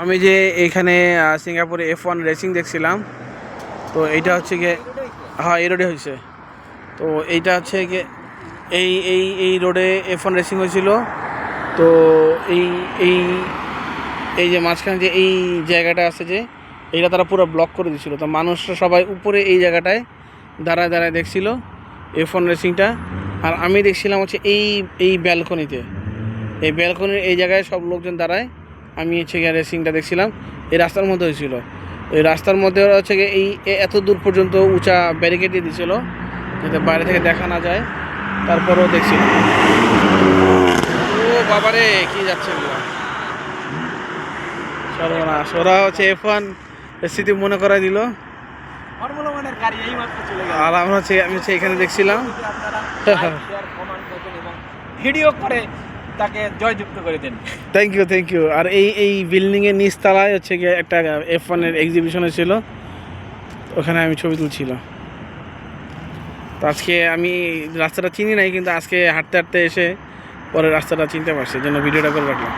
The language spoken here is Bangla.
আমি যে এইখানে সিঙ্গাপুরে F1 রেসিং দেখছিলাম, তো এইটা হচ্ছে গিয়ে হ্যাঁ এই রোডে হয়েছে। তো এইটা হচ্ছে গিয়ে এই এই এই রোডে F1 রেসিং হয়েছিল। তো এই এই এই যে মাঝখানে যে এই জায়গাটা আছে যে এইটা তারা পুরো ব্লক করে দিয়েছিল। তো মানুষরা সবাই উপরে এই জায়গাটায় দাঁড়ায় দাঁড়ায় দেখছিল F1 রেসিংটা। আর আমি দেখছিলাম হচ্ছে এই এই ব্যালকনিতে, এই ব্যালকনির এই জায়গায় সব লোকজন দাঁড়ায়। আমি হচ্ছে গিয়ে রেসিংটা দেখছিলাম, এই রাস্তার মধ্যে হয়েছিল। এই রাস্তার মধ্যে ওরা হচ্ছে গিয়ে এই এত দূর পর্যন্ত উঁচা ব্যারিকেড দিয়ে দিয়েছিল যাতে বাইরে থেকে দেখা না যায়। তারপরেও দেখছিলাম। ও বাবারে কি যাচ্ছে এগুলো, সর্বনাশ। ওরা হচ্ছে F1 স্মৃতি মনে করাই দিল। আর আমরা হচ্ছে আমি হচ্ছে এখানে দেখছিলাম। ভিডিও করে তাকে জয়যুক্ত করে দেন। Thank you. আর এই এই বিল্ডিংয়ের নিচতলায় হচ্ছে গিয়ে একটা F1 এর এক্সিবিশনে ছিল, ওখানে আমি ছবি তুলছিলাম। তো আজকে আমি রাস্তাটা চিনি নাই, কিন্তু আজকে হাঁটতে হাঁটতে এসে পরে রাস্তাটা চিনতে পারছি, জন্য ভিডিওটা করে রাখলাম।